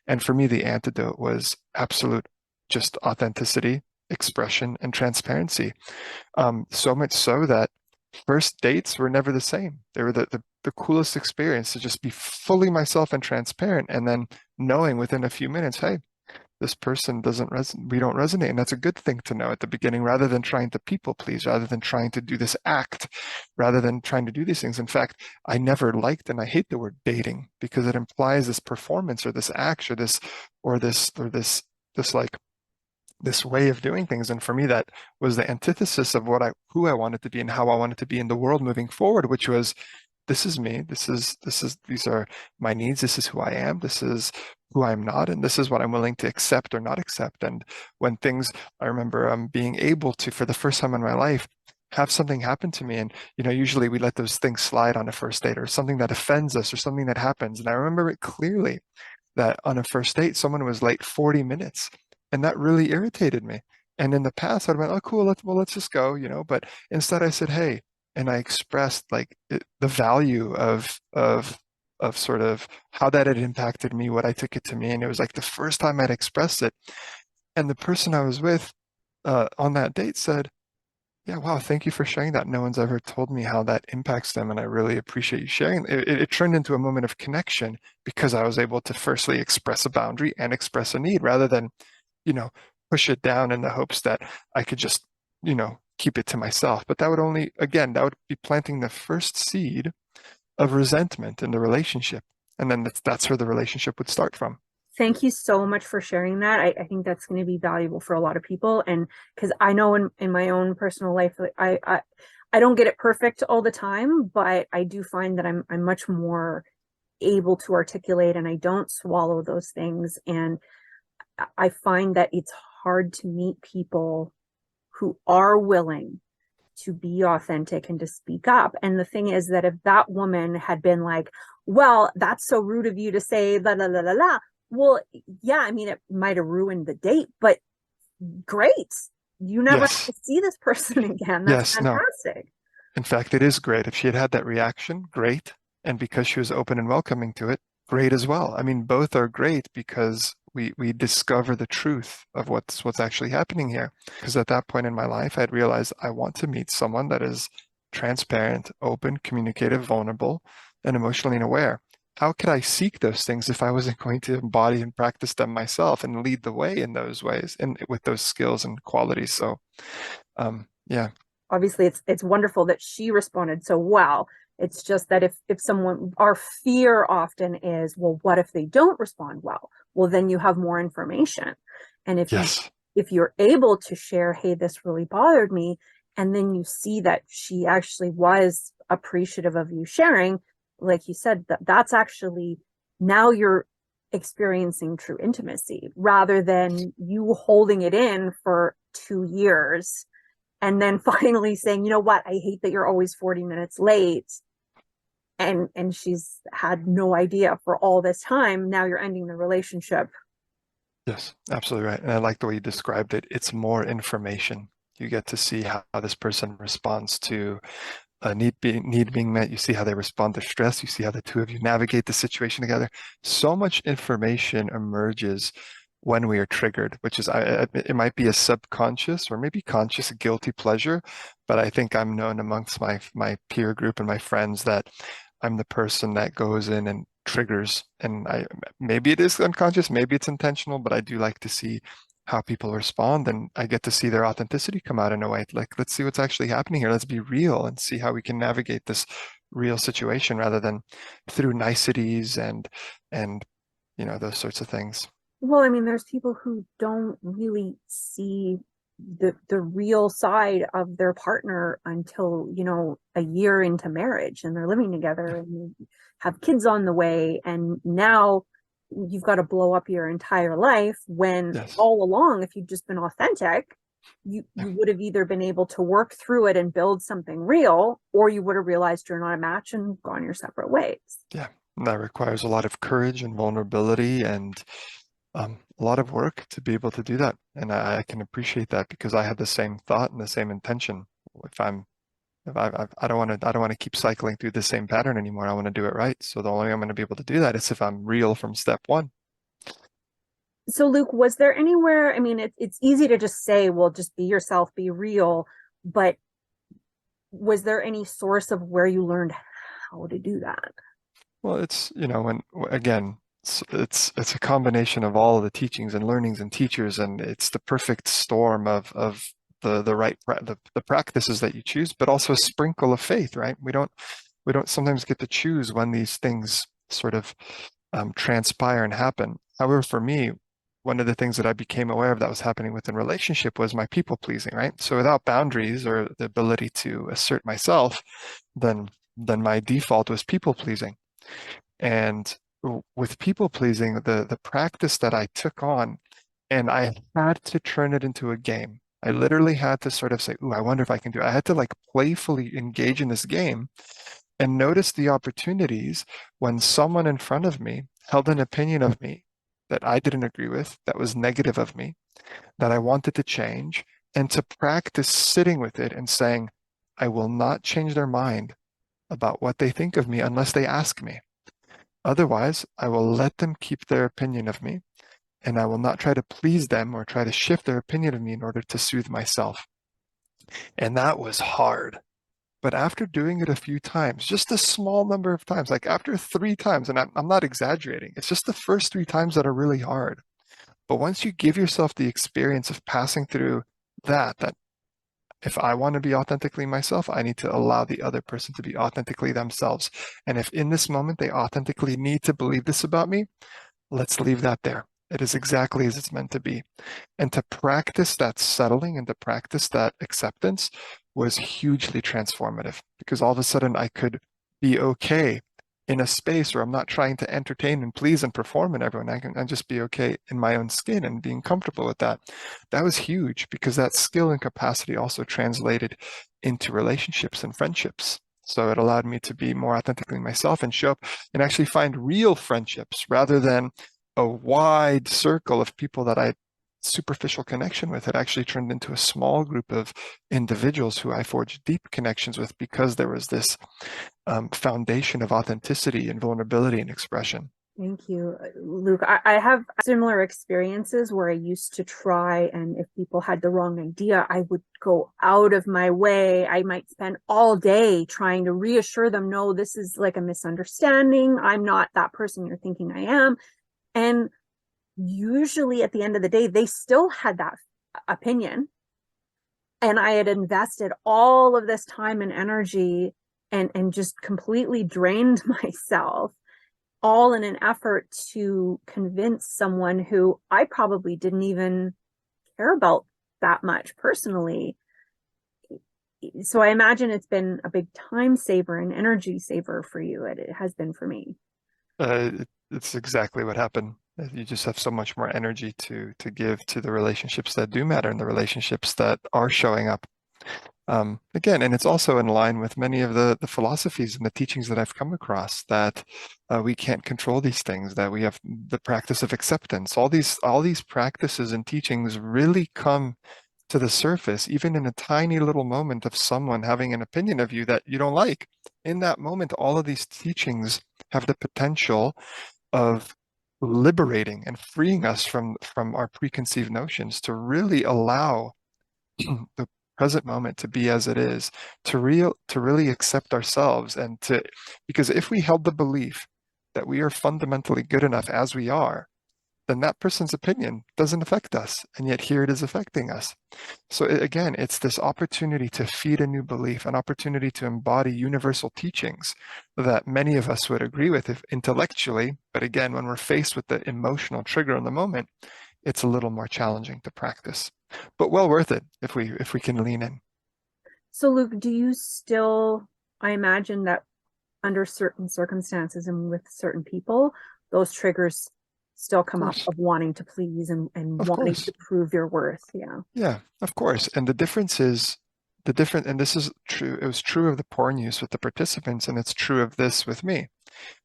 And for me, the antidote was absolute just authenticity, expression, and transparency. So much so that first dates were never the same. They were the coolest experience to just be fully myself and transparent, and then knowing within a few minutes, hey, this person doesn't resonate, we don't resonate. And that's a good thing to know at the beginning, rather than trying to people please, rather than trying to do this act, rather than trying to do these things. In fact, I never liked, and I hate the word dating, because it implies this performance or this act or this like this way of doing things. And for me, that was the antithesis of who I wanted to be and how I wanted to be in the world moving forward, which was, this is me. These are my needs. This is who I am. This is who I'm not. And this is what I'm willing to accept or not accept. And when things, I remember being able to, for the first time in my life, have something happen to me. And, usually we let those things slide on a first date, or something that offends us or something that happens. And I remember it clearly that on a first date, someone was late 40 minutes. And that really irritated me. And in the past, I'd been, oh, cool, let's just go, But instead, I said, hey, and I expressed like the value of sort of how that had impacted me, what I took it to me, and it was like the first time I'd expressed it. And the person I was with on that date said, "Yeah, wow, thank you for sharing that. No one's ever told me how that impacts them, and I really appreciate you sharing." It turned into a moment of connection because I was able to firstly express a boundary and express a need, rather than you know, push it down in the hopes that I could just, keep it to myself. But that would only, again, that would be planting the first seed of resentment in the relationship. And then that's where the relationship would start from. Thank you so much for sharing that. I think that's going to be valuable for a lot of people. And because I know in my own personal life, like, I don't get it perfect all the time, but I do find that I'm much more able to articulate, and I don't swallow those things. And I find that it's hard to meet people who are willing to be authentic and to speak up. And the thing is that if that woman had been like, well, that's so rude of you to say la la la la la. Well, yeah, I mean, it might have ruined the date, but great. You never have Yes, to see this person again. That's yes, no. fantastic. In fact, it is great. If she had had that reaction, great. And because she was open and welcoming to it, great as well. I mean, both are great because we discover the truth of what's actually happening here. Because at that point in my life, I'd realized I want to meet someone that is transparent, open, communicative, vulnerable, and emotionally aware. How could I seek those things if I wasn't going to embody and practice them myself and lead the way in those ways and with those skills and qualities? So, yeah. Obviously it's wonderful that she responded so well. It's just that if someone, our fear often is, well, what if they don't respond well? Well, then you have more information. And Yes. if you're able to share, hey, this really bothered me, and then you see that she actually was appreciative of you sharing, like you said, that's actually, now you're experiencing true intimacy rather than you holding it in for 2 years and then finally saying, you know what, I hate that you're always 40 minutes late. And she's had no idea for all this time. Now you're ending the relationship. Yes, absolutely right. And I like the way you described it. It's more information. You get to see how this person responds to a need being met. You see how they respond to stress. You see how the two of you navigate the situation together. So much information emerges when we are triggered, which is it might be a subconscious or maybe conscious guilty pleasure, but I think I'm known amongst my peer group and my friends that I'm the person that goes in and triggers, and I maybe it is unconscious, maybe it's intentional, but I do like to see how people respond, and I get to see their authenticity come out in a way. Like, let's see what's actually happening here. Let's be real and see how we can navigate this real situation rather than through niceties and those sorts of things. Well, I mean, there's people who don't really see the real side of their partner until, a year into marriage and they're living together and have kids on the way. And now you've got to blow up your entire life when Yes. all along, if you'd just been authentic, you would have either been able to work through it and build something real, or you would have realized you're not a match and gone your separate ways. Yeah. And that requires a lot of courage and vulnerability and a lot of work to be able to do that. And I can appreciate that because I had the same thought and the same intention. If I'm, if I don't want to keep cycling through the same pattern anymore. I want to do it right. So the only way I'm going to be able to do that is if I'm real from step one. So Luke, was there anywhere, I mean, it's easy to just say, well, just be yourself, be real, but was there any source of where you learned how to do that? Well, it's, when again, it's a combination of all of the teachings and learnings and teachers, and it's the perfect storm of the right the practices that you choose, but also a sprinkle of faith, right? We don't sometimes get to choose when these things sort of transpire and happen. However, for me, one of the things that I became aware of that was happening within relationship was my people pleasing, right? So without boundaries or the ability to assert myself, then my default was people pleasing. And with people pleasing, the practice that I took on, and I had to turn it into a game. I literally had to sort of say, "Ooh, I wonder if I can do it." I had to like playfully engage in this game and notice the opportunities when someone in front of me held an opinion of me that I didn't agree with, that was negative of me, that I wanted to change, and to practice sitting with it and saying, I will not change their mind about what they think of me unless they ask me. Otherwise, I will let them keep their opinion of me, and I will not try to please them or try to shift their opinion of me in order to soothe myself. And that was hard. But after doing it a few times, just a small number of times, like after 3 times, and I'm not exaggerating, it's just the first 3 times that are really hard. But once you give yourself the experience of passing through that if I want to be authentically myself, I need to allow the other person to be authentically themselves. And if in this moment they authentically need to believe this about me, let's leave that there. It is exactly as it's meant to be. And to practice that settling and to practice that acceptance was hugely transformative because all of a sudden I could be okay in a space where I'm not trying to entertain and please and perform in everyone. I just be okay in my own skin and being comfortable with that. That was huge because that skill and capacity also translated into relationships and friendships. So it allowed me to be more authentically myself and show up and actually find real friendships rather than a wide circle of people that I superficial connection with. It actually turned into a small group of individuals who I forged deep connections with because there was this foundation of authenticity and vulnerability and expression. Thank you, Luke. I have similar experiences where I used to try, and if people had the wrong idea, I would go out of my way. I might spend all day trying to reassure them, no, this is like a misunderstanding. I'm not that person you're thinking I am. And usually at the end of the day, they still had that opinion. And I had invested all of this time and energy and just completely drained myself all in an effort to convince someone who I probably didn't even care about that much personally. So I imagine it's been a big time saver and energy saver for you. It has been for me. It's exactly what happened. You just have so much more energy to give to the relationships that do matter and the relationships that are showing up. Again, and it's also in line with many of the philosophies and the teachings that I've come across that we can't control these things, that we have the practice of acceptance. All these practices and teachings really come to the surface, even in a tiny little moment of someone having an opinion of you that you don't like. In that moment, all of these teachings have the potential of liberating and freeing us from our preconceived notions to really allow the present moment to be as it is, to really accept ourselves and to because if we held the belief that we are fundamentally good enough as we are, then that person's opinion doesn't affect us, and yet here it is affecting us. So again, it's this opportunity to feed a new belief, an opportunity to embody universal teachings that many of us would agree with if intellectually, but again, when we're faced with the emotional trigger in the moment, it's a little more challenging to practice, but well worth it if we can lean in. So, Luke, do you still, I imagine that under certain circumstances and with certain people, those triggers still Of come up course, of wanting to please and of wanting course. to prove your worth. Yeah. Yeah, of course. And the difference is and this is true, it was true of the porn use with the participants, and it's true of this with me.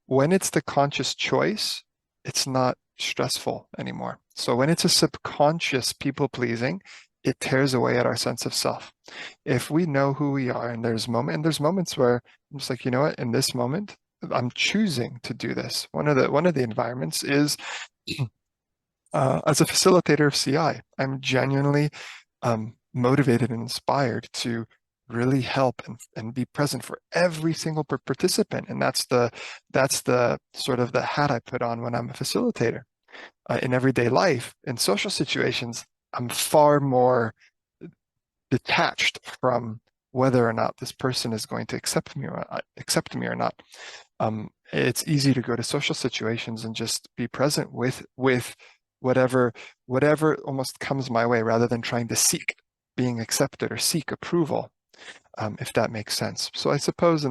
When it's the conscious choice, it's not stressful anymore. So when it's a subconscious people pleasing, it tears away at our sense of self. If we know who we are, and there's moments where I'm just like, you know what, in this moment, I'm choosing to do this. One of the environments is As a facilitator of CI, I'm genuinely motivated and inspired to really help and be present for every single participant. And that's the sort of the hat I put on when I'm a facilitator. In everyday life, in social situations, I'm far more detached from whether or not this person is going to accept me or not. It's easy to go to social situations and just be present with whatever almost comes my way, rather than trying to seek being accepted or seek approval, if that makes sense. So I suppose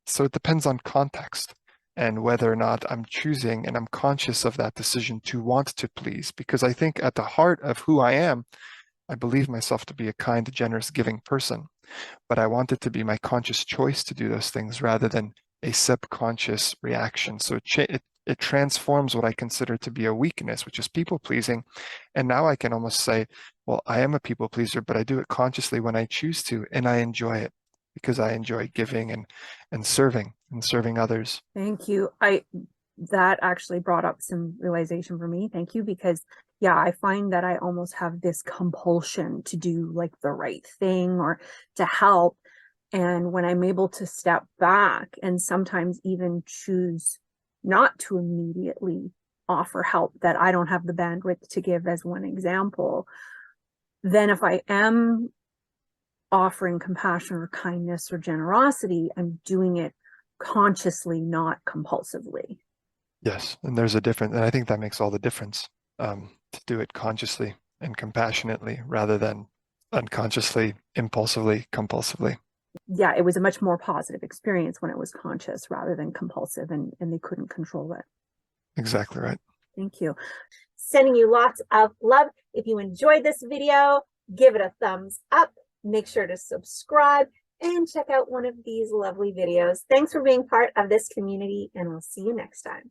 so it depends on context and whether or not I'm choosing and I'm conscious of that decision to want to please, because I think at the heart of who I am, I believe myself to be a kind, generous, giving person, but I want it to be my conscious choice to do those things rather than a subconscious reaction. So it transforms what I consider to be a weakness, which is people pleasing. And now I can almost say, well, I am a people pleaser, but I do it consciously when I choose to, and I enjoy it because I enjoy giving and serving others. Thank you. That actually brought up some realization for me. Thank you, because yeah, I find that I almost have this compulsion to do like the right thing or to help. And when I'm able to step back and sometimes even choose not to immediately offer help that I don't have the bandwidth to give, as one example, then if I am offering compassion or kindness or generosity, I'm doing it consciously, not compulsively. Yes, and there's a difference, and I think that makes all the difference, to do it consciously and compassionately rather than unconsciously, impulsively, compulsively. Yeah, it was a much more positive experience when it was conscious rather than compulsive, and they couldn't control it. Exactly right. Thank you. Sending you lots of love. If you enjoyed this video, give it a thumbs up. Make sure to subscribe and check out one of these lovely videos. Thanks for being part of this community, and we'll see you next time.